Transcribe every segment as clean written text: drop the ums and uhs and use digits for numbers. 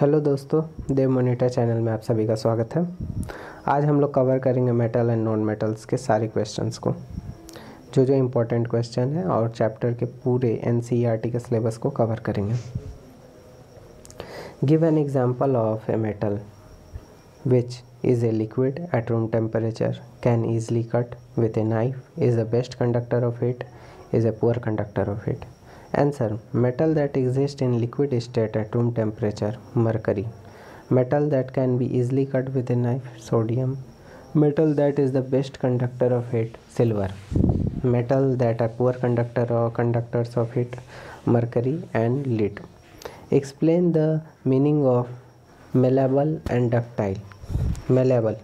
Hello दोस्तों, देव monitor channel में आप सभी का स्वागत है। आज हम लोग कवर करेंगे मेटल एंड नॉन मेटल्स के सारे क्वेश्चंस को, जो इम्पोर्टेंट क्वेश्चन है, और चैप्टर के पूरे एनसीईआरटी के सिलेबस को कवर करेंगे। Give an example of a metal which is a liquid at room temperature, can easily cut with a knife, is the best conductor of heat, is a poor conductor of heat. Answer: metal that exists in liquid state at room temperature, mercury. Metal that can be easily cut with a knife, sodium. Metal that is the best conductor of heat, silver. Metal that are poor conductors of heat, mercury and lead. Explain the meaning of malleable and ductile. Malleable: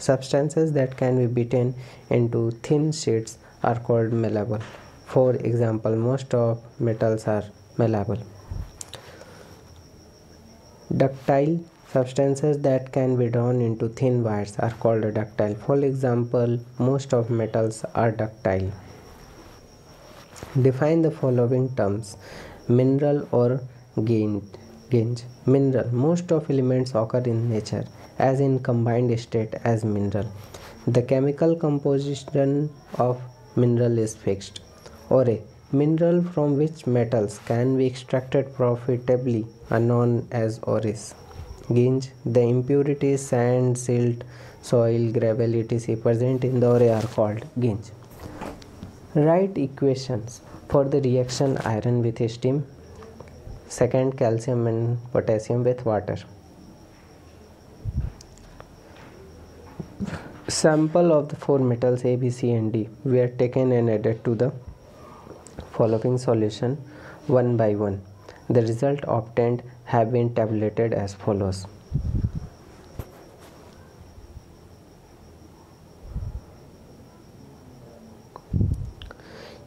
substances that can be beaten into thin sheets are called malleable. For example, most of metals are malleable. Ductile: substances that can be drawn into thin wires are called ductile. For example, most of metals are ductile. Define the following terms: mineral or gauge. Mineral: most of elements occur in nature as in combined state as mineral. The chemical composition of mineral is fixed. Ore: mineral from which metals can be extracted profitably are known as ores. Gauge: the impurities, sand, silt, soil, gravel, etc. present in the ore are called gauge. Write equations for the reaction iron with steam, second calcium and potassium with water. Sample of the four metals A, B, C and D were taken and added to the following solution one by one. The result obtained have been tabulated as follows.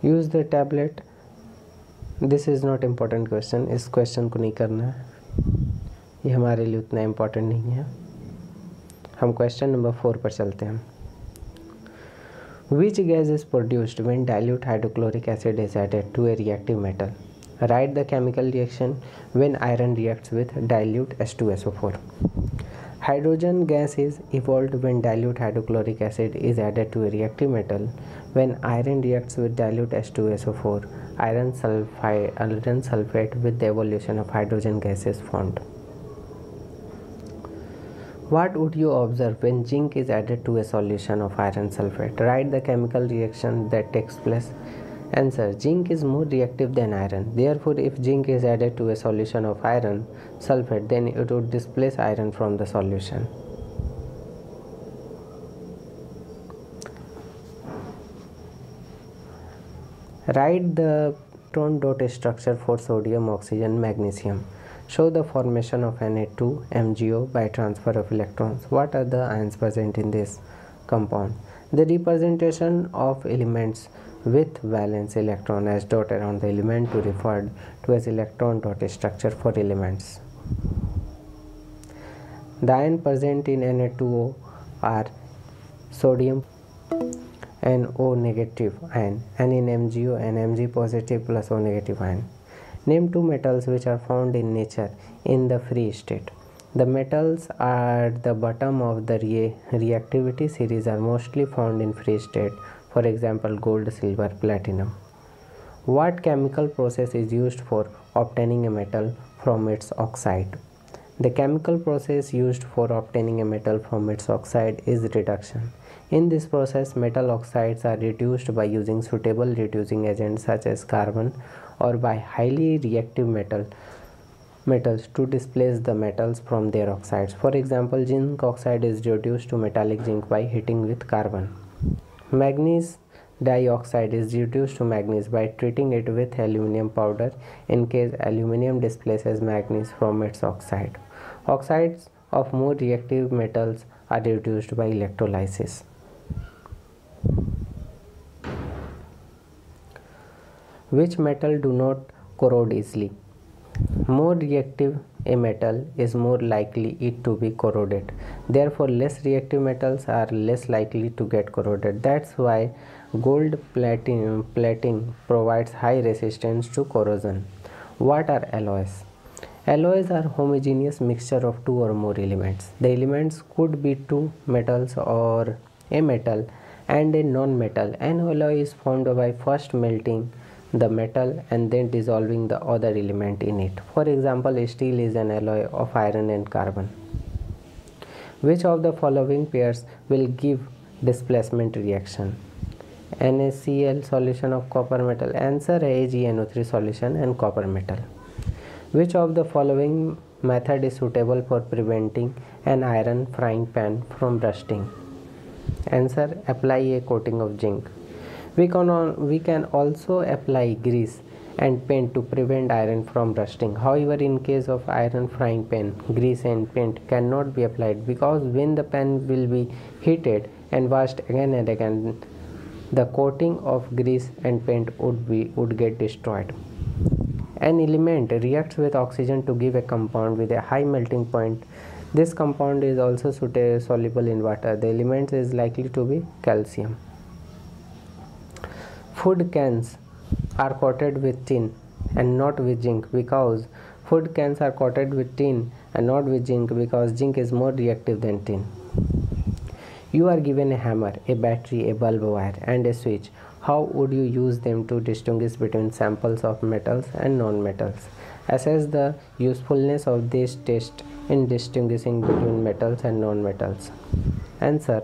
Use the tablet. This is not important question. इस question को नहीं करना है, ये हमारे लिए उतना important नहीं है। हम क्वेश्चन नंबर 4 पर चलते हैं। Which gas is produced when dilute hydrochloric acid is added to a reactive metal? Write the chemical reaction when iron reacts with dilute H2SO4. Hydrogen gas is evolved when dilute hydrochloric acid is added to a reactive metal. When iron reacts with dilute H2SO4, iron sulfate with the evolution of hydrogen gas is formed. What would you observe when zinc is added to a solution of iron sulfate? Write the chemical reaction that takes place. Answer: zinc is more reactive than iron. Therefore, if zinc is added to a solution of iron sulfate, then it would displace iron from the solution. Write the electron dot structure for sodium, oxygen, magnesium. Show the formation of Na2 MgO by transfer of electrons. What are the ions present in this compound? The representation of elements with valence electron as dot around the element to referred to as electron dot structure for elements. The ion present in Na2O are sodium NO negative ion, and in MgO and Mg positive plus O negative ion. Name two metals which are found in nature in the free state. The metals at the bottom of the reactivity series are mostly found in free state. For example, gold, silver, platinum. What chemical process is used for obtaining a metal from its oxide? The chemical process used for obtaining a metal from its oxide is reduction. In this process, metal oxides are reduced by using suitable reducing agents such as carbon, or by highly reactive metals to displace the metals from their oxides. For example, zinc oxide is reduced to metallic zinc by heating with carbon. Manganese dioxide is reduced to manganese by treating it with aluminum powder in case aluminum displaces manganese from its oxide. Oxides of more reactive metals are reduced by electrolysis. Which metal do not corrode easily? More reactive a metal is more likely it to be corroded. Therefore, less reactive metals are less likely to get corroded. That's why gold plating provides high resistance to corrosion. What are alloys? Alloys are homogeneous mixture of two or more elements. The elements could be two metals or a metal and a non-metal. An alloy is formed by first melting the metal and then dissolving the other element in it. For example, steel is an alloy of iron and carbon. Which of the following pairs will give displacement reaction? NaCl solution of copper metal. Answer: AgNO3 solution and copper metal. Which of the following method is suitable for preventing an iron frying pan from rusting? Answer: apply a coating of zinc. We can also apply grease and paint to prevent iron from rusting. However, in case of iron frying pan, grease and paint cannot be applied because when the pan will be heated and washed again and again, the coating of grease and paint would get destroyed. An element reacts with oxygen to give a compound with a high melting point. This compound is also soluble in water. The element is likely to be calcium. Food cans are coated with tin and not with zinc because zinc is more reactive than tin. You are given a hammer, a battery, a bulb wire and a switch. How would you use them to distinguish between samples of metals and non-metals? Assess the usefulness of this test in distinguishing between metals and non-metals. Answer: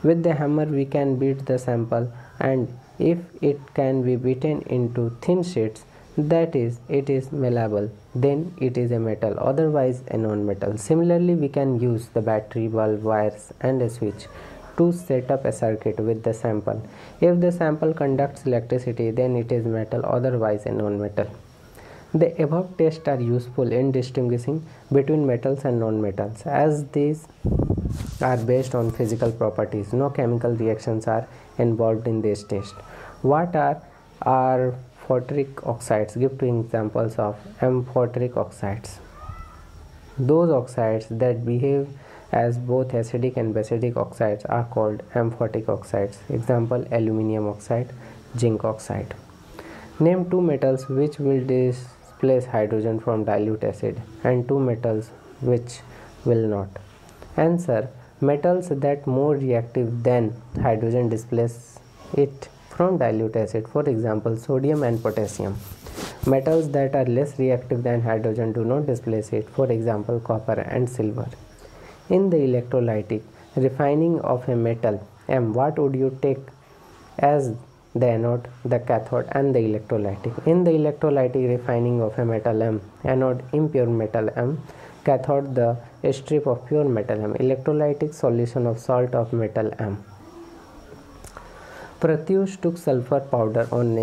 with the hammer we can beat the sample, and if it can be beaten into thin sheets, that is, it is malleable, then it is a metal, otherwise a non-metal. Similarly, we can use the battery, bulb, wires and a switch to set up a circuit with the sample. If the sample conducts electricity, then it is metal, otherwise a non-metal. The above tests are useful in distinguishing between metals and non-metals, as these are based on physical properties. No chemical reactions are involved in this test. What are amphoteric oxides? Give two examples of amphoteric oxides. Those oxides that behave as both acidic and basidic oxides are called amphoteric oxides. Example: aluminium oxide, zinc oxide. Name two metals which will displace hydrogen from dilute acid and two metals which will not. Answer: metals that more reactive than hydrogen displace it from dilute acid. For example, sodium and potassium. Metals that are less reactive than hydrogen do not displace it. For example, copper and silver. In the electrolytic refining of a metal M, what would you take as the anode, the cathode and the electrolytic? In the electrolytic refining of a metal M, anode impure metal M, cathode the strip of pure metal M, electrolytic solution of salt of metal M. Pratyush took sulfur powder on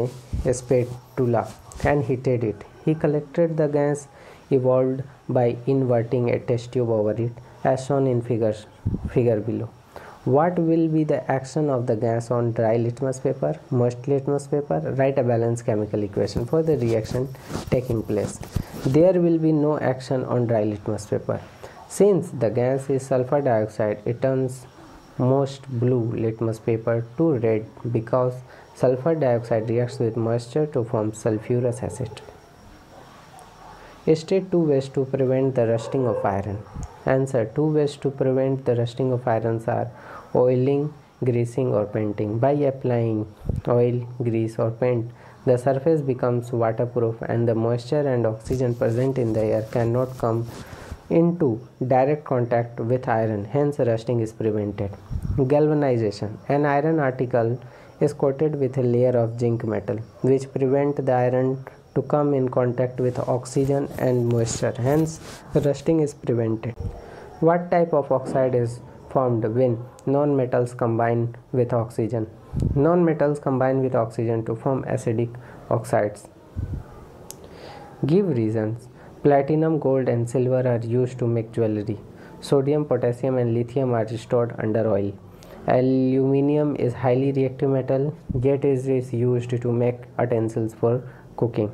a spatula and heated it. He collected the gas evolved by inverting a test tube over it, as shown in figure below. What will be the action of the gas on dry litmus paper, moist litmus paper? Write a balanced chemical equation for the reaction taking place. There will be no action on dry litmus paper. Since the gas is sulfur dioxide, it turns most blue litmus paper to red because sulfur dioxide reacts with moisture to form sulfurous acid. State two ways to prevent the rusting of iron. Answer: two ways to prevent the rusting of irons are oiling, greasing or painting. By applying oil, grease or paint, the surface becomes waterproof and the moisture and oxygen present in the air cannot come into direct contact with iron, hence rusting is prevented. Galvanization: an iron article is coated with a layer of zinc metal which prevent the iron to come in contact with oxygen and moisture, hence rusting is prevented. What type of oxide is formed when non-metals combine with oxygen? Non-metals combine with oxygen to form acidic oxides. Give reasons. Platinum, gold and silver are used to make jewelry. Sodium, potassium and lithium are stored under oil. Aluminium is highly reactive metal, yet it is used to make utensils for cooking.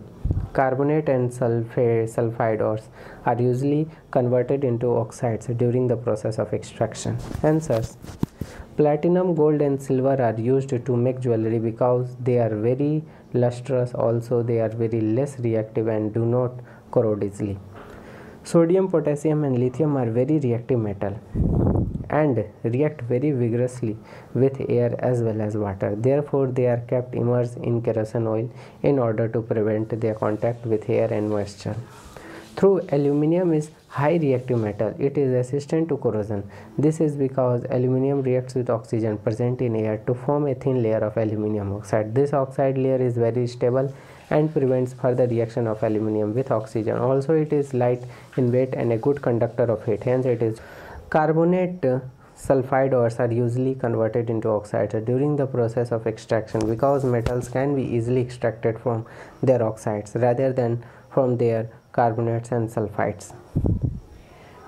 Carbonate and sulfide ores are usually converted into oxides during the process of extraction. Answers: platinum, gold and silver are used to make jewelry because they are very lustrous. Also, they are very less reactive and do not corrode easily. Sodium, potassium and lithium are very reactive metal and react very vigorously with air as well as water. Therefore, they are kept immersed in kerosene oil in order to prevent their contact with air and moisture. Through aluminum is high reactive metal, it is resistant to corrosion. This is because aluminum reacts with oxygen present in air to form a thin layer of aluminum oxide. This oxide layer is very stable and prevents further reaction of aluminum with oxygen. Also, it is light in weight and a good conductor of heat. Hence, it is carbonate sulfide ores are usually converted into oxides during the process of extraction because metals can be easily extracted from their oxides rather than from their carbonates and sulfides.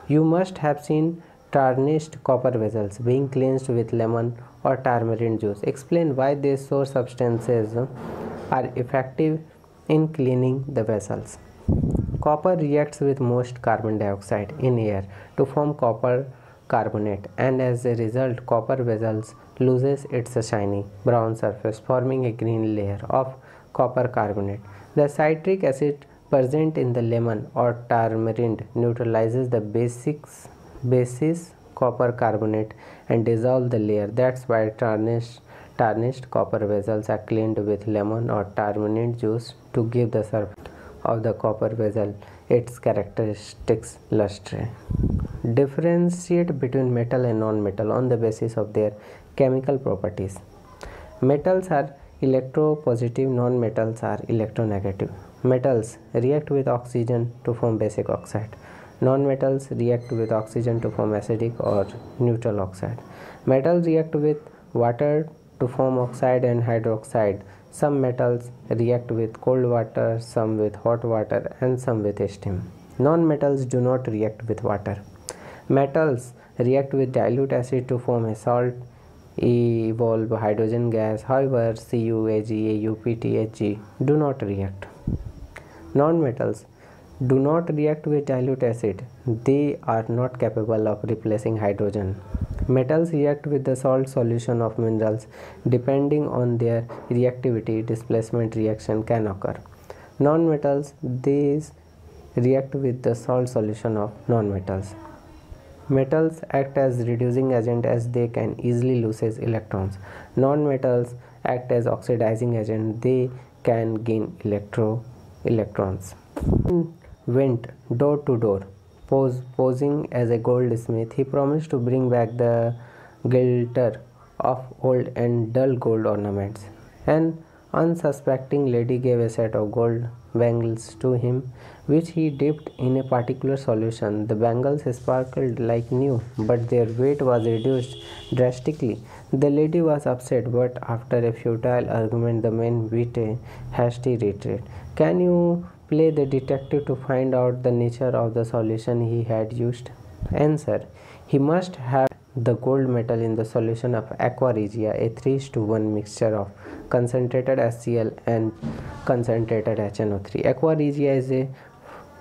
You must have seen tarnished copper vessels being cleansed with lemon or tamarind juice. Explain why these source substances are effective in cleaning the vessels. Copper reacts with most carbon dioxide in air to form copper carbonate, and as a result copper vessels loses its shiny brown surface, forming a green layer of copper carbonate. The citric acid present in the lemon or tamarind neutralizes the basis copper carbonate and dissolve the layer. That's why tarnished copper vessels are cleaned with lemon or tamarind juice to give the surface of the copper vessel its characteristics luster. Differentiate between metal and non-metal on the basis of their chemical properties. Metals are electropositive, non-metals are electronegative. Metals react with oxygen to form basic oxide. Non-metals react with oxygen to form acidic or neutral oxide. Metals react with water to form oxide and hydroxide. Some metals react with cold water, some with hot water, and some with steam. Non-metals do not react with water. Metals react with dilute acid to form a salt, evolve hydrogen gas. However, Cu, Ag, Au, Pt, Hg do not react. Non-metals do not react with dilute acid. They are not capable of replacing hydrogen. Metals react with the salt solution of minerals. Depending on their reactivity, displacement reaction can occur. Non-metals, these react with the salt solution of non-metals. Metals act as reducing agent as they can easily lose electrons. Non-metals act as oxidizing agent. They can gain electrons. Went door to door, posing as a goldsmith. He promised to bring back the glitter of old and dull gold ornaments. An unsuspecting lady gave a set of gold bangles to him, which he dipped in a particular solution. The bangles sparkled like new, but their weight was reduced drastically. The lady was upset, but after a futile argument, the man beat a hasty retreat. Can you play the detective to find out the nature of the solution he had used? Answer: he must have the gold metal in the solution of aqua regia, a 3:1 mixture of concentrated HCl and concentrated HNO3. Aqua regia is a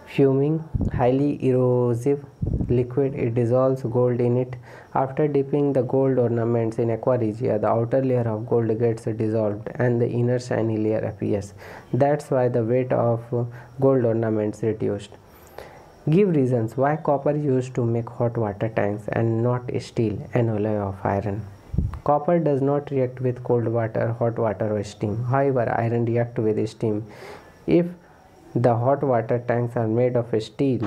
fuming, highly erosive liquid. It dissolves gold in it. After dipping the gold ornaments in aqua regia, the outer layer of gold gets dissolved and the inner shiny layer appears. That's why the weight of gold ornaments reduced. Give reasons why copper used to make hot water tanks and not steel, an alloy of iron. Copper does not react with cold water, hot water or steam. However, iron reacts with steam. If the hot water tanks are made of steel,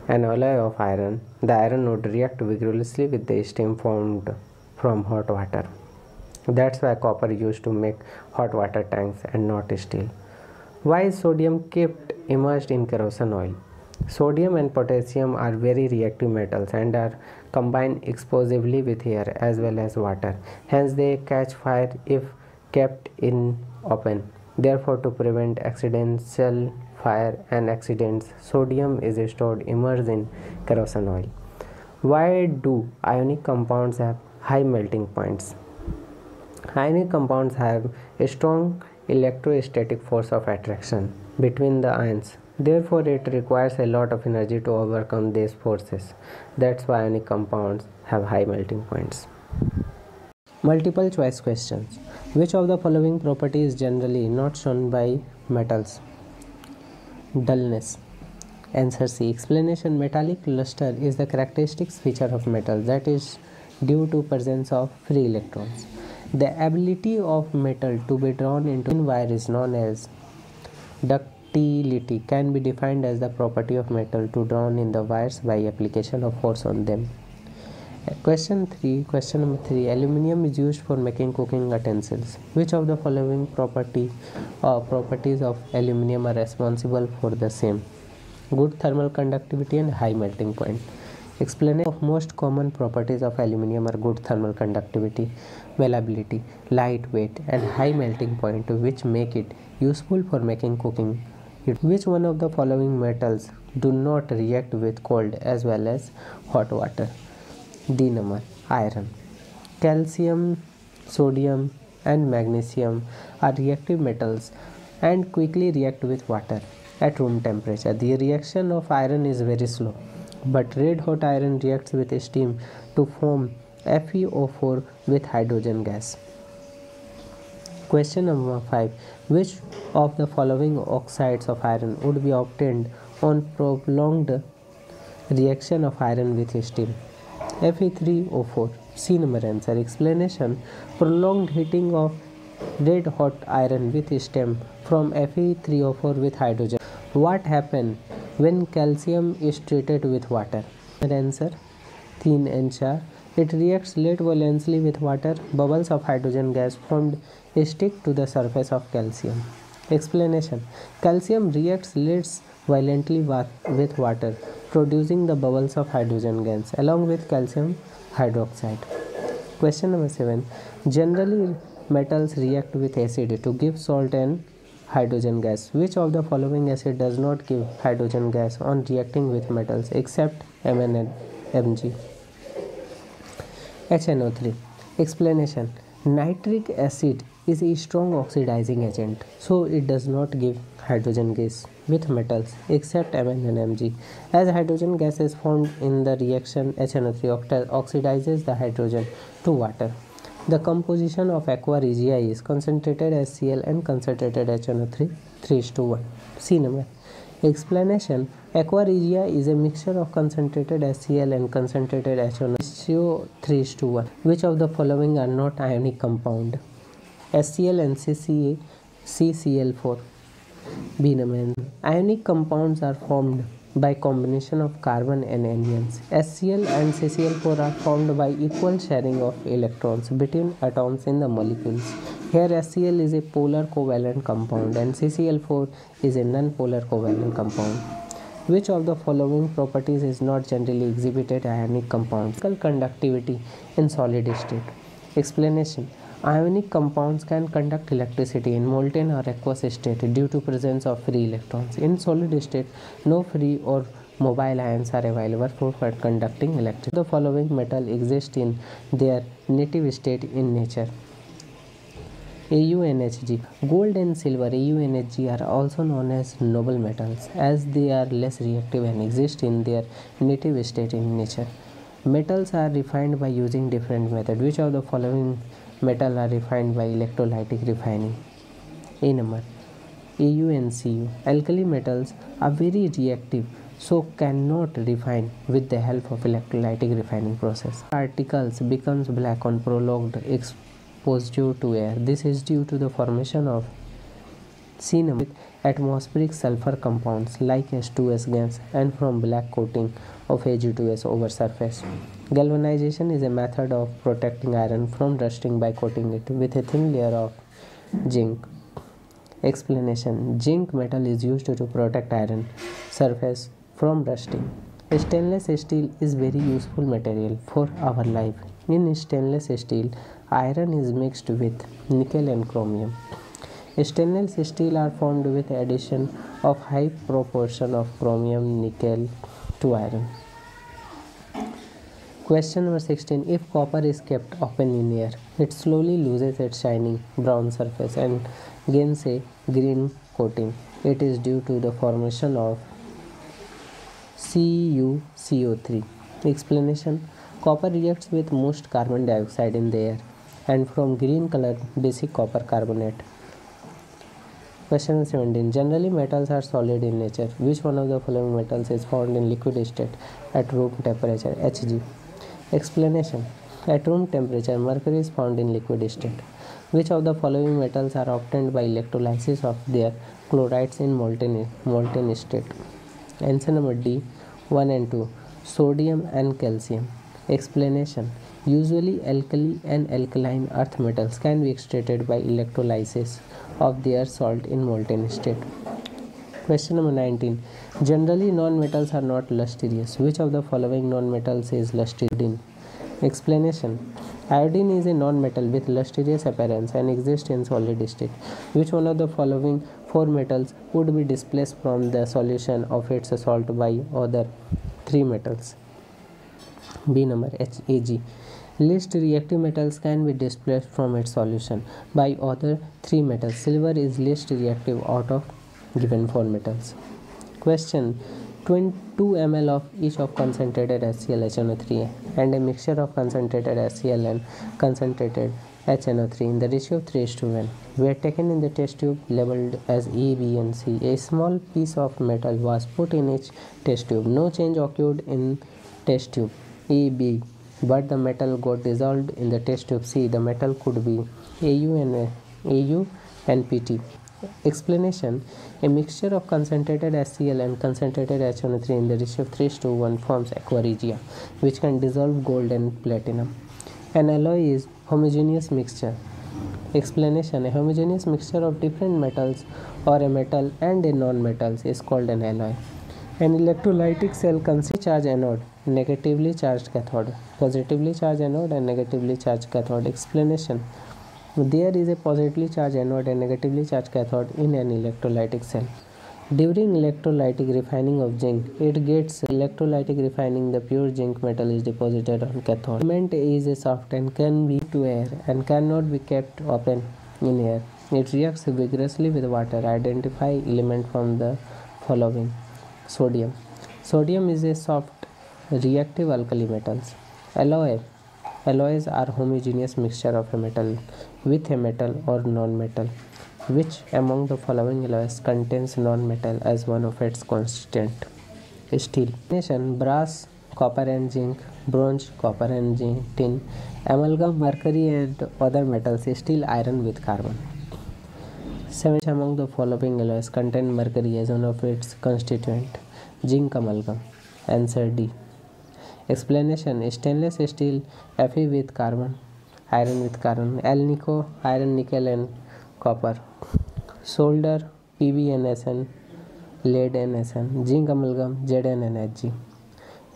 an alloy of iron, the iron would react vigorously with the steam formed from hot water. That's why copper used to make hot water tanks and not steel. Why is sodium kept immersed in kerosene oil? Sodium and potassium are very reactive metals and are combined explosively with air as well as water. Hence, they catch fire if kept in open. Therefore, to prevent accidental fire and accidents, sodium is stored immersed in kerosene oil. Why do ionic compounds have high melting points? Ionic compounds have a strong electrostatic force of attraction between the ions. Therefore, it requires a lot of energy to overcome these forces. That's why ionic compounds have high melting points. Multiple choice questions. Which of the following property is generally not shown by metals? Dullness. Answer C. Explanation. Metallic luster is the characteristic feature of metal that is due to presence of free electrons. The ability of metal to be drawn into a wire is known as ductility. Can be defined as the property of metal to drawn in the wires by application of force on them. Question number 3. Aluminium is used for making cooking utensils. Which of the following properties of aluminium are responsible for the same? Good thermal conductivity and high melting point. Explanation of most common properties of aluminium are good thermal conductivity, malleability, lightweight, and high melting point, which make it useful for making cooking. Which one of the following metals do not react with cold as well as hot water? D number. Iron. Calcium, sodium, and magnesium are reactive metals and quickly react with water at room temperature. The reaction of iron is very slow, but red hot iron reacts with steam to form FeO4 with hydrogen gas. Question number 5. Which of the following oxides of iron would be obtained on prolonged reaction of iron with steam? Fe3O4. C number answer. Explanation. Prolonged heating of red hot iron with steam from Fe3O4 with hydrogen. What happens when calcium is treated with water? Answer. Thin and char. It reacts less violently with water. Bubbles of hydrogen gas formed stick to the surface of calcium. Explanation. Calcium reacts less violently with water, producing the bubbles of hydrogen gas along with calcium hydroxide. Question number 7. Generally, metals react with acid to give salt and hydrogen gas. Which of the following acid does not give hydrogen gas on reacting with metals except Mn and Mg? HNO3. Explanation. Nitric acid is a strong oxidizing agent, so it does not give hydrogen gas with metals except Mn and Mg. As hydrogen gas is formed in the reaction, HNO3 oxidizes the hydrogen to water. The composition of aqua regia is concentrated HCl and concentrated HNO3 3:1. C number. Explanation. Aqua regia is a mixture of concentrated HCl and concentrated HNO 3:1. Which of the following are not ionic compound? HCl and CCl4. B number. Ionic compounds are formed by combination of carbon and anions. HCl and CCl4 are formed by equal sharing of electrons between atoms in the molecules. Here HCl is a polar covalent compound and CCl4 is a non-polar covalent compound. Which of the following properties is not generally exhibited ionic compounds? Conductivity in solid state. Explanation. Ionic compounds can conduct electricity in molten or aqueous state due to presence of free electrons. In solid state, no free or mobile ions are available for conducting electricity. The following metal exist in their native state in nature. AuNHG. Gold and silver AuNHG are also known as noble metals as they are less reactive and exist in their native state in nature. Metals are refined by using different methods. Which of the following metal are refined by electrolytic refining? A number. Au and Cu. Alkali metals are very reactive, so cannot refine with the help of electrolytic refining process. Particles becomes black on prolonged exposure to air. This is due to the formation of C number atmospheric sulfur compounds like H2S gas and from black coating of Ag2S over surface. Galvanization is a method of protecting iron from rusting by coating it with a thin layer of zinc. Explanation. Zinc metal is used to protect iron surface from rusting. Stainless steel is very useful material for our life. In stainless steel, iron is mixed with nickel and chromium. Stainless steel are formed with addition of high proportion of chromium, nickel to iron. Question number 16. If copper is kept open in air, it slowly loses its shining brown surface and gains a green coating. It is due to the formation of CuCO3. Explanation. Copper reacts with most carbon dioxide in the air and from green colored basic copper carbonate. Question number 17. Generally, metals are solid in nature. Which one of the following metals is found in liquid state at room temperature? Hg. Explanation. At room temperature, mercury is found in liquid state. Which of the following metals are obtained by electrolysis of their chlorides in molten state? Answer number D, 1 and 2. Sodium and calcium. Explanation. Usually alkali and alkaline earth metals can be extracted by electrolysis of their salt in molten state. Question number 19. Generally non-metals are not lustrous. Which of the following non-metals is lustrous? Explanation. Iodine is a non-metal with lustrous appearance and exists in solid state. Which one of the following four metals would be displaced from the solution of its salt by other three metals? B number Ag. Least reactive metals can be displaced from its solution by other three metals. Silver is least reactive out of given four metals. Question. 22 ml of each of concentrated HCl HNO3 and a mixture of concentrated HCl and concentrated HNO3 in the ratio of 3:1 were taken in the test tube labeled as A, B and C. A small piece of metal was put in each test tube. No change occurred in test tube A, B, but the metal got dissolved in the test tube C. The metal could be AU and PT. Explanation. A mixture of concentrated HCl and concentrated HNO3 in the ratio of 3:1 forms aqua regia, which can dissolve gold and platinum. An alloy is homogeneous mixture. Explanation. A homogeneous mixture of different metals or a metal and a non-metals is called an alloy. An electrolytic cell consists charged anode, negatively charged cathode, positively charged anode and negatively charged cathode. Explanation. There is a positively charged anode and negatively charged cathode in an electrolytic cell. During electrolytic refining of zinc, it gets electrolytic refining. The pure zinc metal is deposited on cathode. Element is a soft and can be to air and cannot be kept open in air. It reacts vigorously with water. Identify element from the following. Sodium. Sodium is a soft reactive alkali metals. Alloys are homogeneous mixture of a metal with a metal or non-metal. Which among the following alloys contains non-metal as one of its constituent? Steel. Brass, copper and zinc, bronze, copper and zinc, tin, amalgam, mercury and other metals, steel, iron with carbon. 7 among the following alloys contain mercury as one of its constituent? Zinc amalgam. Answer D. Explanation. Stainless steel Fe with carbon, iron with carbon, Alnico, iron, nickel and copper, solder PbNSN, lead and Sn, zinc amalgam Zn and Hg.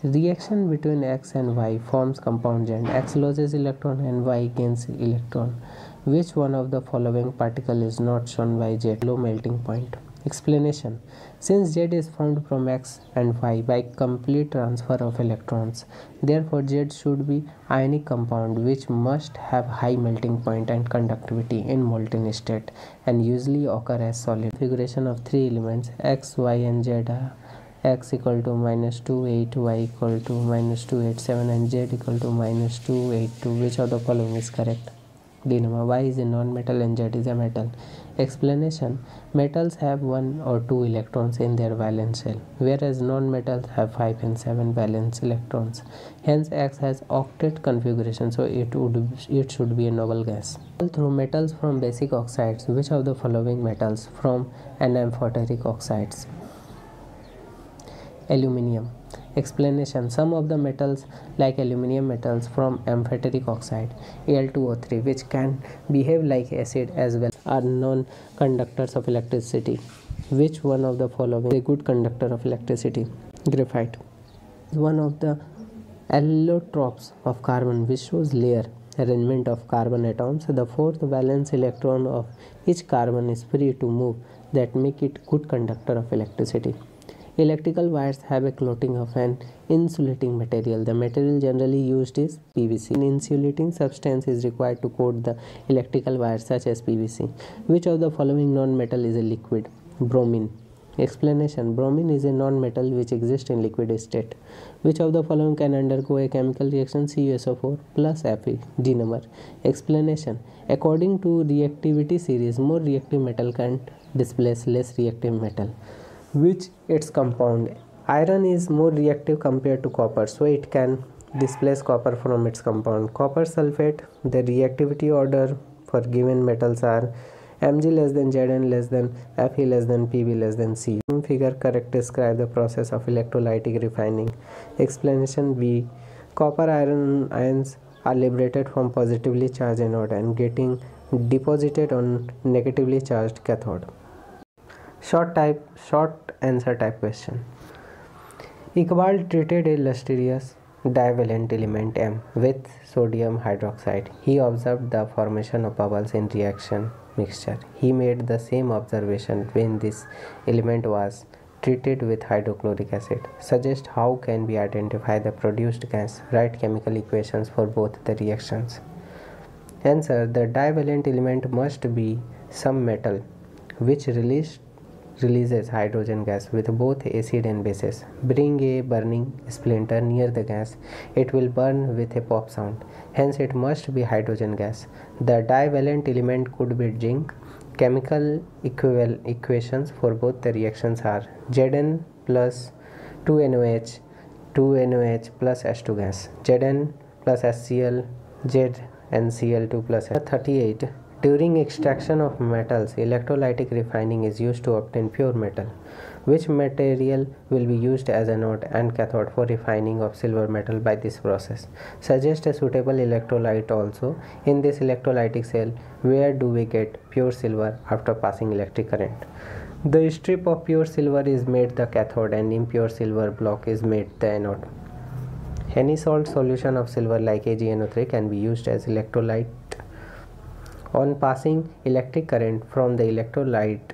Reaction between X and Y forms compound Z. X loses electron and Y gains electron. Which one of the following particle is not shown by Z? Low melting point. Explanation. Since Z is formed from X and Y by complete transfer of electrons, therefore Z should be ionic compound which must have high melting point and conductivity in molten state and usually occur as solid. Configuration of three elements X, Y and Z are X equal to -28, Y equal to -287 and Z equal to -282. Which of the following is correct? D number. Y is a non-metal and Z is a metal. Explanation. Metals have 1 or 2 electrons in their valence shell, whereas non-metals have 5 and 7 valence electrons. Hence X has octet configuration, so it should be a noble gas. Through metals from basic oxides. Which of the following metals from amphoteric oxides? Aluminium. Explanation. Some of the metals like aluminium metals from amphoteric oxide Al2O3, which can behave like acid as well, are non-conductors of electricity. Which one of the following is a good conductor of electricity? Graphite. One of the allotropes of carbon, which shows layer arrangement of carbon atoms. The fourth valence electron of each carbon is free to move, that make it good conductor of electricity. Electrical wires have a coating of an insulating material. The material generally used is PVC. An insulating substance is required to coat the electrical wires such as PVC. Which of the following non-metal is a liquid? Bromine. Explanation. Bromine is a non-metal which exists in liquid state. Which of the following can undergo a chemical reaction CuSO4 plus Fe? D number. Explanation. According to reactivity series, more reactive metal can displace less reactive metal, which its compound. Iron is more reactive compared to copper, so it can displace copper from its compound. Copper sulfate, the reactivity order for given metals are Mg less than Zn less than Fe less than Pb less than C. Figure correct describe the process of electrolytic refining. Explanation B. Copper ions are liberated from positively charged anode and getting deposited on negatively charged cathode. Short answer type question. Iqbal treated a lustrous divalent element M with sodium hydroxide. He observed the formation of bubbles in reaction mixture. He made the same observation when this element was treated with hydrochloric acid. Suggest how can we identify the produced gas. Write chemical equations for both the reactions. Answer. The divalent element must be some metal which releases hydrogen gas with both acid and bases. Bring a burning splinter near the gas. It will burn with a pop sound. Hence it must be hydrogen gas. The divalent element could be zinc. Chemical equations for both the reactions are Zn plus 2NOH plus H2 gas, Zn plus HCl, ZnCl2 plus H2. 38. During extraction of metals, electrolytic refining is used to obtain pure metal. Which material will be used as anode and cathode for refining of silver metal by this process? Suggest a suitable electrolyte also. In this electrolytic cell, where do we get pure silver after passing electric current? The strip of pure silver is made the cathode and impure silver block is made the anode. Any salt solution of silver like AgNO3 can be used as electrolyte. On passing electric current from the electrolyte,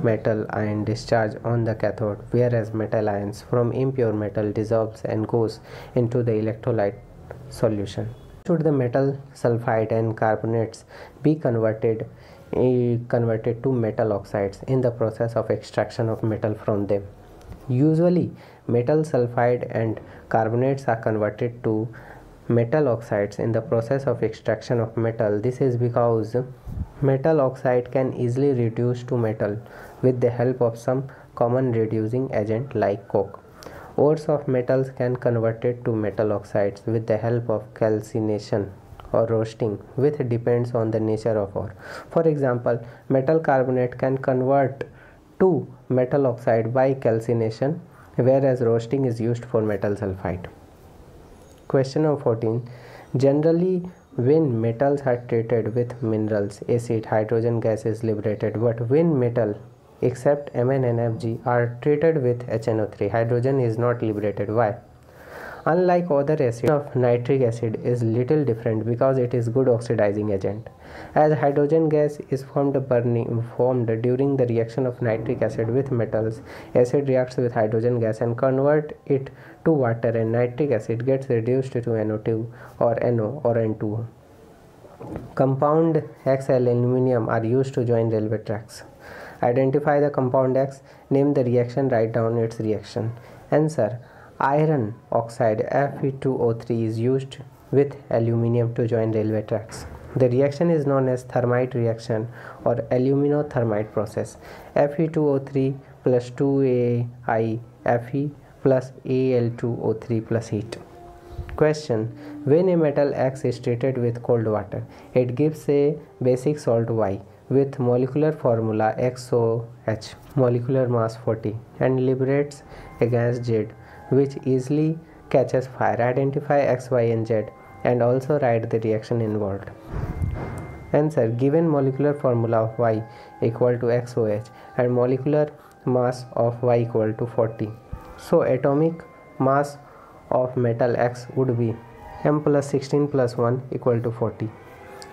metal ion discharge on the cathode, whereas metal ions from impure metal dissolves and goes into the electrolyte solution. Should the metal sulfide and carbonates be converted to metal oxides in the process of extraction of metal from them? Usually, metal sulfide and carbonates are converted to metal oxides in the process of extraction of metal. This is because metal oxide can easily reduce to metal with the help of some common reducing agent like coke. Ores of metals can convert it to metal oxides with the help of calcination or roasting, which depends on the nature of ore. For example, metal carbonate can convert to metal oxide by calcination, whereas roasting is used for metal sulfide. Question number 14. Generally, when metals are treated with minerals, acid, hydrogen gas is liberated, but when metal except Mn and Fg are treated with HNO3, hydrogen is not liberated. Why? Unlike other acids, of nitric acid is little different because it is good oxidizing agent. As hydrogen gas is formed during the reaction of nitric acid with metals, acid reacts with hydrogen gas and convert it to water, and nitric acid gets reduced to NO2 or NO or N2O. Compound X and aluminum are used to join railway tracks. Identify the compound X, name the reaction, write down its reaction. Answer. Iron oxide Fe2O3 is used with aluminium to join railway tracks. The reaction is known as thermite reaction or aluminothermite process. Fe2O3 plus 2AiFe plus Al2O3 plus heat. Question. When a metal X is treated with cold water, it gives a basic salt Y with molecular formula XOH, molecular mass 40, and liberates a gas Z which easily catches fire. Identify X, Y and Z and also write the reaction involved. Answer. Given molecular formula of Y equal to XOH and molecular mass of Y equal to 40. So atomic mass of metal X would be M plus 16 plus 1 equal to 40.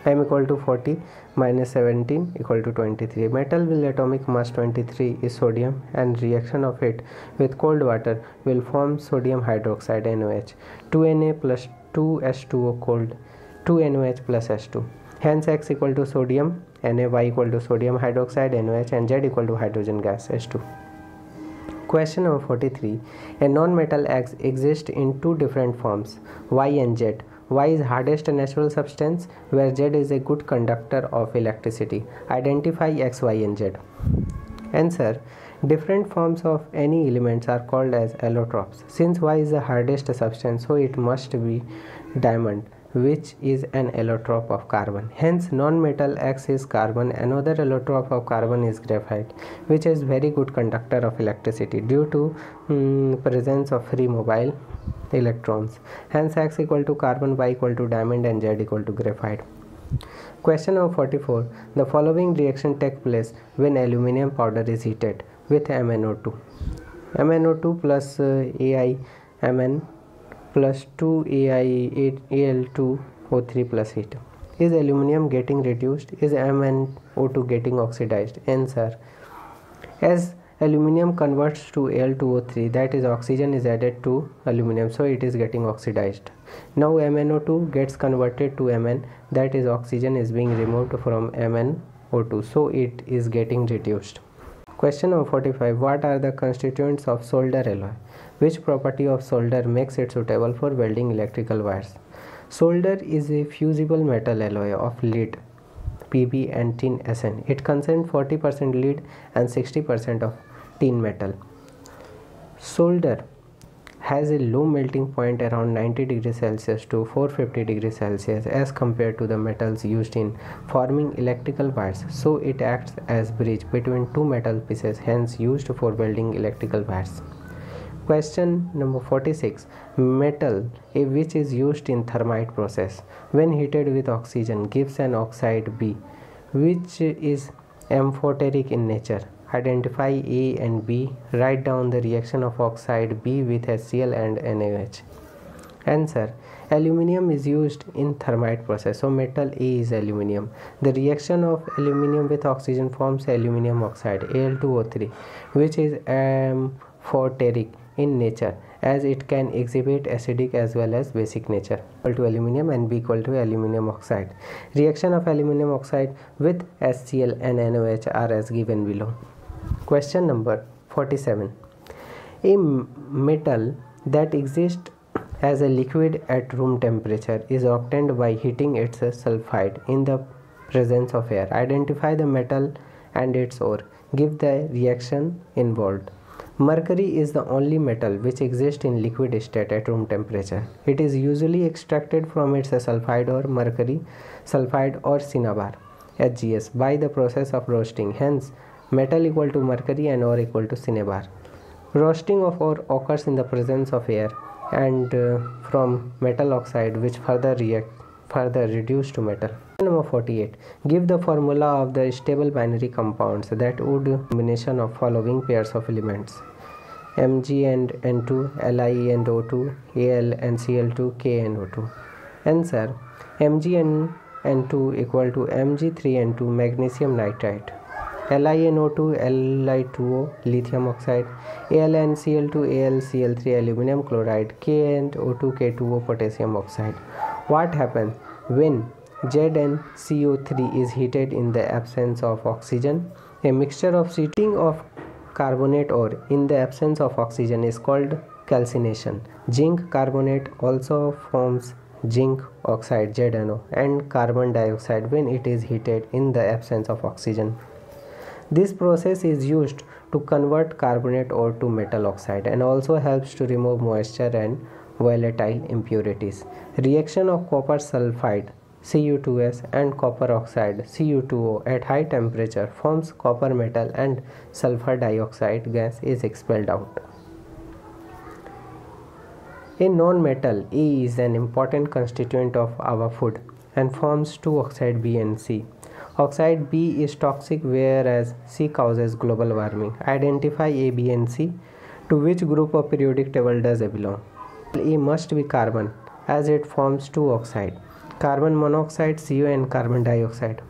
M equal to 40 minus 17 equal to 23. Metal with atomic mass 23 is sodium, and reaction of it with cold water will form sodium hydroxide NOH, 2Na plus 2H2O cold, 2NOH plus H2. Hence X equal to sodium Na, Y equal to sodium hydroxide NOH, and Z equal to hydrogen gas H2. Question number 43. A non-metal X exists in two different forms, Y and Z. Y is hardest natural substance where Z is a good conductor of electricity. Identify X, Y and Z. Answer. Different forms of any elements are called as allotropes. Since Y is the hardest substance, so it must be diamond, which is an allotrope of carbon. Hence, non-metal X is carbon. Another allotrope of carbon is graphite, which is very good conductor of electricity due to presence of free mobile electrons. Hence, X equal to carbon, Y equal to diamond and Z equal to graphite. Question number 44. The following reaction takes place when aluminum powder is heated with MnO2. MnO2 plus AiMn plus 2AiAl2O3 plus heat. Is aluminum getting reduced? Is MnO2 getting oxidized? Answer. As aluminum converts to Al2O3, that is oxygen is added to aluminum, so it is getting oxidized. Now MnO2 gets converted to Mn, that is oxygen is being removed from MnO2, so it is getting reduced. Question number 45. What are the constituents of solder alloy? Which property of solder makes it suitable for welding electrical wires? Solder is a fusible metal alloy of lead, Pb and tin Sn. It contains 40% lead and 60% of tin metal. Solder has a low melting point around 90 degrees Celsius to 450 degrees Celsius as compared to the metals used in forming electrical wires, so it acts as bridge between two metal pieces, hence used for welding electrical wires. Question number 46. Metal which is used in thermite process when heated with oxygen gives an oxide B which is amphoteric in nature. Identify A and B. Write down the reaction of oxide B with HCl and NaOH. Answer. Aluminium is used in thermite process, so metal A is aluminium. The reaction of aluminium with oxygen forms aluminium oxide Al2O3 which is amphoteric in nature as it can exhibit acidic as well as basic nature. Equal to aluminium and B equal to aluminium oxide. Reaction of aluminium oxide with HCl and NaOH are as given below. Question number 47. A metal that exists as a liquid at room temperature is obtained by heating its sulfide in the presence of air. Identify the metal and its ore. Give the reaction involved. Mercury is the only metal which exists in liquid state at room temperature. It is usually extracted from its sulfide or mercury sulfide or cinnabar HGS by the process of roasting. Hence, metal equal to mercury and ore equal to cinnabar. Roasting of ore occurs in the presence of air and from metal oxide which further reduced to metal. Number 48. Give the formula of the stable binary compounds that would combination of following pairs of elements: Mg and N2, Li and O2, Al and Cl2, K and O2. Answer. Mg and N2 equal to Mg3N2 magnesium nitride, LiNO2 Li2O lithium oxide, Al and Cl2 AlCl3 aluminum chloride, K and O2 K2O potassium oxide. What happens when ZnCO3 is heated in the absence of oxygen? A mixture of heating of carbonate ore in the absence of oxygen is called calcination. Zinc carbonate also forms zinc oxide ZnO and carbon dioxide when it is heated in the absence of oxygen. This process is used to convert carbonate ore to metal oxide and also helps to remove moisture and volatile impurities. Reaction of copper sulfide Cu2S and copper oxide Cu2O at high temperature forms copper metal and sulfur dioxide gas is expelled out. A non-metal A is an important constituent of our food and forms two oxide B and C. Oxide B is toxic whereas C causes global warming. Identify A, B and C. To which group of periodic table does A belong? A must be carbon as it forms two oxide, carbon monoxide CO and carbon dioxide.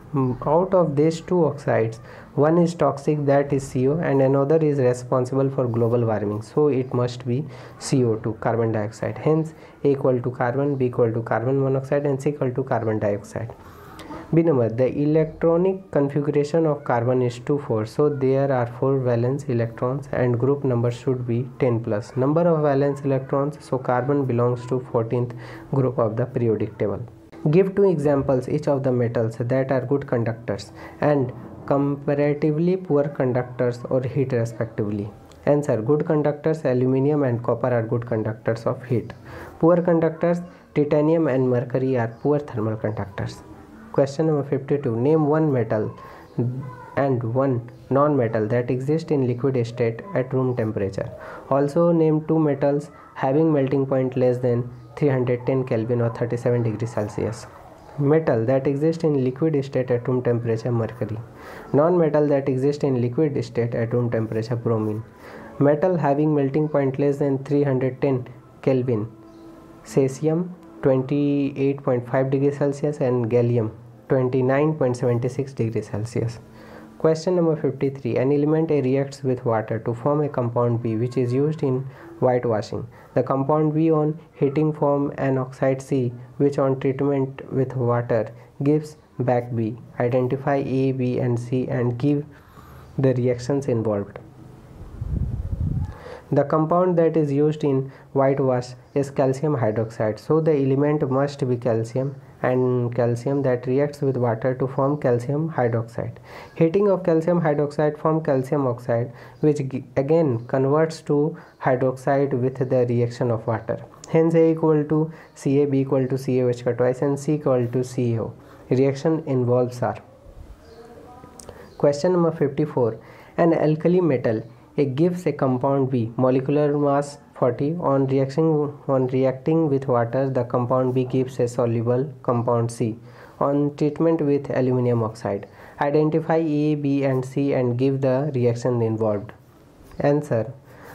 Out of these two oxides, one is toxic, that is CO, and another is responsible for global warming, so it must be CO2, carbon dioxide. Hence A equal to carbon, B equal to carbon monoxide and C equal to carbon dioxide. B number, the electronic configuration of carbon is 2,4, so there are 4 valence electrons and group number should be 10 plus. Number of valence electrons, so carbon belongs to 14th group of the periodic table. Give 2 examples each of the metals that are good conductors and comparatively poor conductors or heat respectively. Answer, good conductors aluminium and copper are good conductors of heat. Poor conductors titanium and mercury are poor thermal conductors. Question number 52. Name one metal and one non-metal that exist in liquid state at room temperature. Also name 2 metals having melting point less than 310 Kelvin or 37 degrees Celsius. Metal that exist in liquid state at room temperature, mercury. Non-metal that exist in liquid state at room temperature, bromine. Metal having melting point less than 310 Kelvin, cesium 28.5 degrees Celsius and gallium 29.76 degrees Celsius. Question number 53. An element A reacts with water to form a compound B which is used in whitewashing. The compound B on heating form an oxide C which on treatment with water gives back B. Identify A, B and C and give the reactions involved. The compound that is used in whitewash is calcium hydroxide, so the element must be calcium and calcium that reacts with water to form calcium hydroxide. Heating of calcium hydroxide form calcium oxide which again converts to hydroxide with the reaction of water. Hence A equal to Ca, B equal to CaOH twice and C equal to CO. Reaction involves are. Question number 54. An alkali metal A gives a compound B molecular mass 40. On reacting with water, the compound B gives a soluble compound C. On treatment with aluminum oxide, identify A, B and C and give the reaction involved. Answer,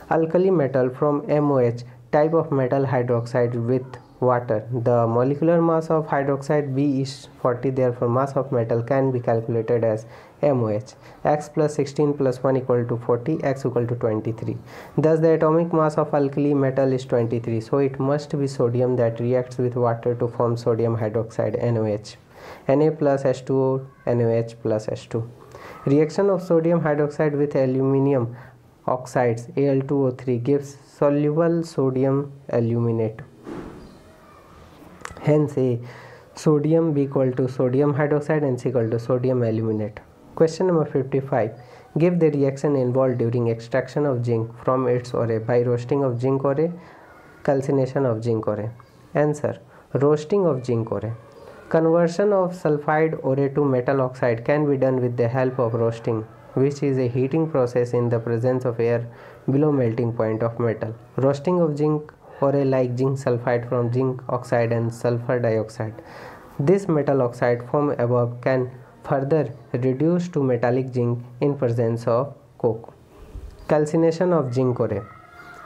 alkali metal from MOH type of metal hydroxide with water. The molecular mass of hydroxide B is 40, therefore mass of metal can be calculated as MOH. X plus 16 plus 1 equal to 40, X equal to 23. Thus the atomic mass of alkali metal is 23, so it must be sodium that reacts with water to form sodium hydroxide NOH. Na plus H2O, NOH plus H2. Reaction of sodium hydroxide with aluminium oxides Al2O3 gives soluble sodium aluminate. Hence A sodium B equal to sodium hydroxide and C equal to sodium aluminate. Question number 55. Give the reaction involved during extraction of zinc from its ore by roasting of zinc ore, calcination of zinc ore. Answer, roasting of zinc ore. Conversion of sulfide ore to metal oxide can be done with the help of roasting, which is a heating process in the presence of air below melting point of metal. Roasting of zinc ore like zinc sulfide from zinc oxide and sulfur dioxide. This metal oxide formed above can further reduce to metallic zinc in presence of coke. Calcination of zinc ore.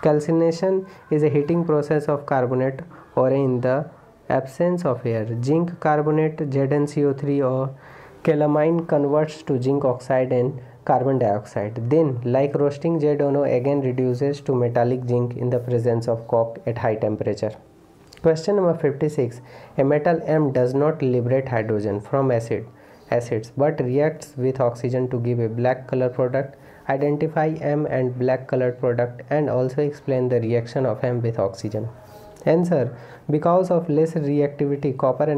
Calcination is a heating process of carbonate ore in the absence of air. Zinc carbonate ZnCO3 or calamine converts to zinc oxide and carbon dioxide. Then, like roasting, ZnO again reduces to metallic zinc in the presence of coke at high temperature. Question number 56. A metal M does not liberate hydrogen from acids but reacts with oxygen to give a black color product. Identify M and black colored product and also explain the reaction of M with oxygen. Answer, because of less reactivity copper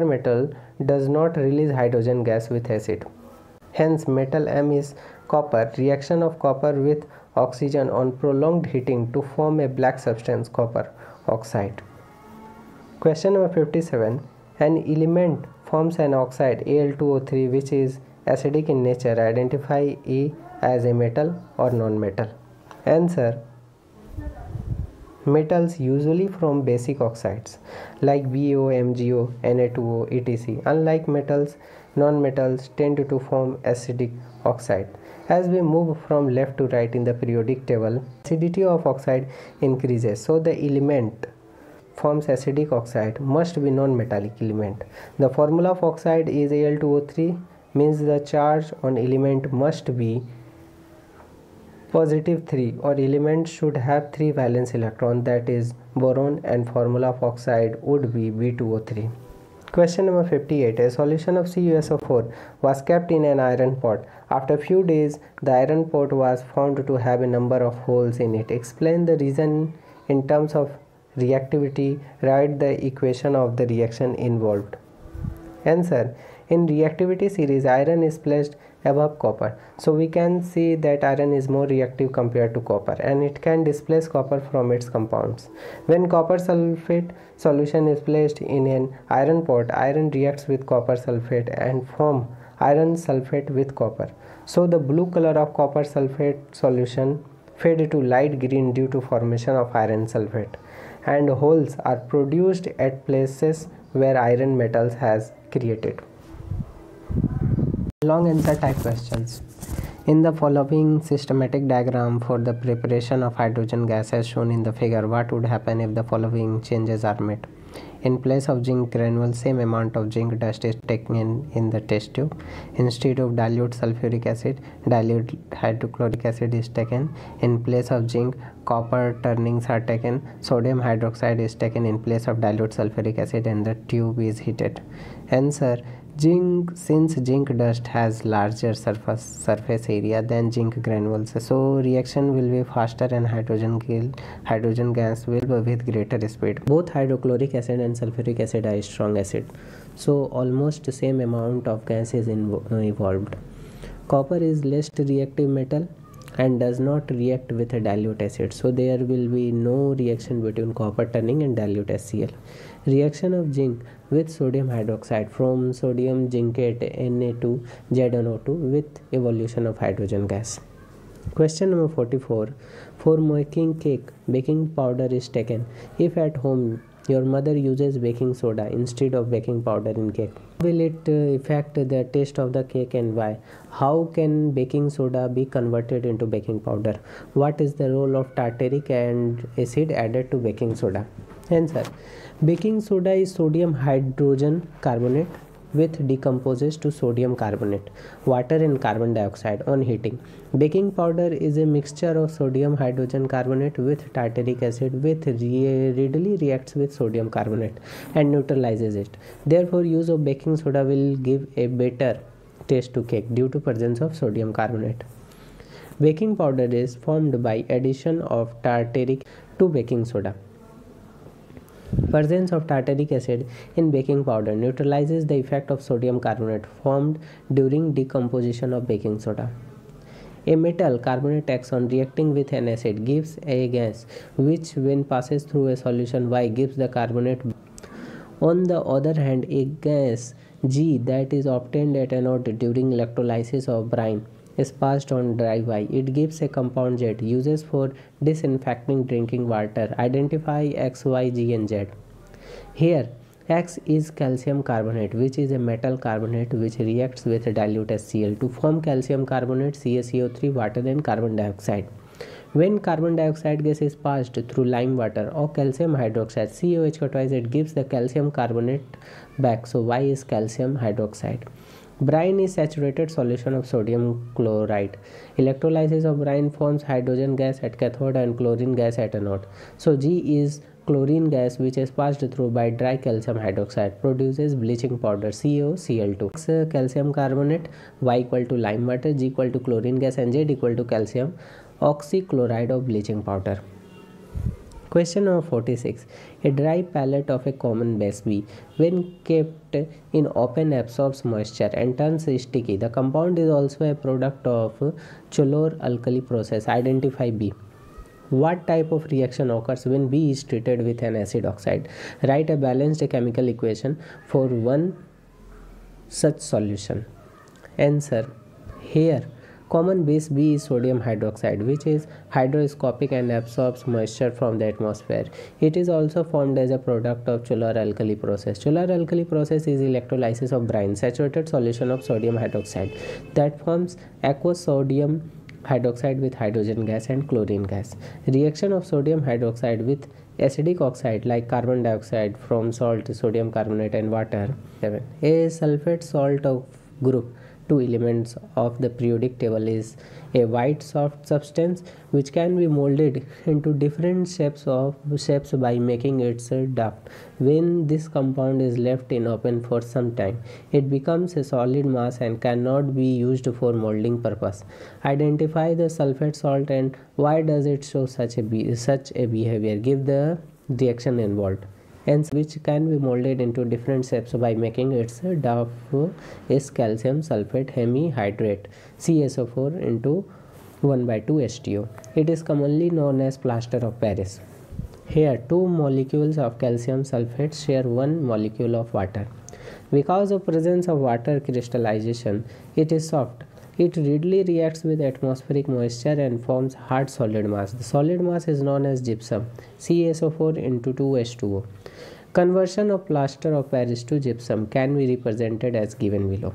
metal does not release hydrogen gas with acid. Hence metal M is copper. Reaction of copper with oxygen on prolonged heating to form a black substance, copper oxide. Question number 57. An element forms an oxide Al2O3 which is acidic in nature. Identify A as a metal or non-metal. Answer, metals usually from basic oxides like BeO, MgO, Na2O, etc. Unlike metals, non-metals tend to form acidic oxide. As we move from left to right in the periodic table, acidity of oxide increases, so the element forms acidic oxide must be non-metallic element. The formula of oxide is Al2O3, means the charge on element must be positive 3 or element should have 3 valence electron, that is boron, and formula of oxide would be B2O3. Question number 58. A solution of CuSO4 was kept in an iron pot. After a few days, the iron pot was found to have a number of holes in it. Explain the reason in terms of reactivity. Write the equation of the reaction involved. Answer. In reactivity series, iron is placed above copper. So we can see that iron is more reactive compared to copper, and it can displace copper from its compounds. When copper sulfate solution is placed in an iron pot, iron reacts with copper sulfate and form iron sulfate with copper. So the blue color of copper sulfate solution fade to light green due to formation of iron sulfate, and holes are produced at places where iron metals has created. Long answer type questions. In the following systematic diagram for the preparation of hydrogen gas as shown in the figure, what would happen if the following changes are made? In place of zinc granules, same amount of zinc dust is taken in the test tube. Instead of dilute sulfuric acid, dilute hydrochloric acid is taken. In place of zinc, copper turnings are taken. Sodium hydroxide is taken in place of dilute sulfuric acid, and the tube is heated. Answer. Since zinc dust has larger surface area than zinc granules, so reaction will be faster and hydrogen gas will be with greater speed. Both hydrochloric acid and sulfuric acid are strong acid, so almost the same amount of gas is evolved. Copper is less reactive metal and does not react with a dilute acid, so there will be no reaction between copper turning and dilute HCl. Reaction of zinc with sodium hydroxide from sodium zincate Na2 ZnO2 with evolution of hydrogen gas. Question number 44. For making cake, baking powder is taken. If at home your mother uses baking soda instead of baking powder in cake, will it affect the taste of the cake and why? How can baking soda be converted into baking powder? What is the role of tartaric acid added to baking soda? Answer. Baking soda is sodium hydrogen carbonate with decomposes to sodium carbonate, water and carbon dioxide on heating. Baking powder is a mixture of sodium hydrogen carbonate with tartaric acid which readily reacts with sodium carbonate and neutralizes it. Therefore, use of baking soda will give a better taste to cake due to presence of sodium carbonate. Baking powder is formed by addition of tartaric to baking soda. Presence of tartaric acid in baking powder neutralizes the effect of sodium carbonate formed during decomposition of baking soda. A metal carbonate action reacting with an acid gives a gas which when passes through a solution Y gives the carbonate. On the other hand, a gas G that is obtained at anode during electrolysis of brine is passed on dry Y. It gives a compound Z. Uses for disinfecting drinking water. Identify X, Y, G and Z. Here X is calcium carbonate, which is a metal carbonate which reacts with dilute HCl to form calcium carbonate, CaCO3, water and carbon dioxide. When carbon dioxide gas is passed through lime water or calcium hydroxide, COH twice, it gives the calcium carbonate back, so Y is calcium hydroxide. Brine is saturated solution of sodium chloride. Electrolysis of brine forms hydrogen gas at cathode and chlorine gas at anode. So G is chlorine gas which is passed through by dry calcium hydroxide, produces bleaching powder CaCl2. X calcium carbonate, Y equal to lime water, G equal to chlorine gas and Z equal to calcium oxychloride of bleaching powder. Question number 46. A dry pellet of a common base B, when kept in open, absorbs moisture and turns sticky. The compound is also a product of chlor-alkali process. Identify B. What type of reaction occurs when B is treated with an acid oxide? Write a balanced chemical equation for one such solution. Answer. Here common base B is sodium hydroxide, which is hygroscopic and absorbs moisture from the atmosphere. It is also formed as a product of chlor-alkali process. Chlor-alkali process is electrolysis of brine, saturated solution of sodium hydroxide, that forms aqueous sodium hydroxide with hydrogen gas and chlorine gas. Reaction of sodium hydroxide with acidic oxide like carbon dioxide from salt, sodium carbonate and water. 7. A sulfate salt of group two elements of the periodic table is a white soft substance which can be molded into different shapes by making its duct. When this compound is left in open for some time, it becomes a solid mass and cannot be used for molding purpose. Identify the sulfate salt and why does it show such a behavior. Give the reaction involved. And which can be molded into different shapes by making its duct is calcium sulfate hemihydrate CaSO4 into 1/2 H2O. It is commonly known as plaster of Paris. Here, two molecules of calcium sulfate share one molecule of water. Because of presence of water crystallization, it is soft. It readily reacts with atmospheric moisture and forms hard solid mass. The solid mass is known as gypsum, CaSO4 into 2H2O. Conversion of plaster of Paris to gypsum can be represented as given below.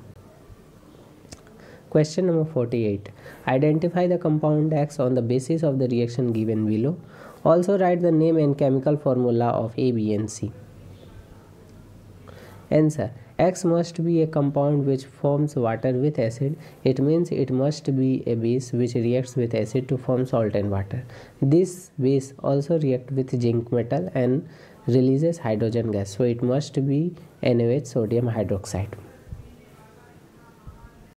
Question number 48. Identify the compound X on the basis of the reaction given below. Also write the name and chemical formula of A, B and C. Answer. X must be a compound which forms water with acid. It means it must be a base which reacts with acid to form salt and water. This base also reacts with zinc metal and releases hydrogen gas. So it must be NaOH, sodium hydroxide.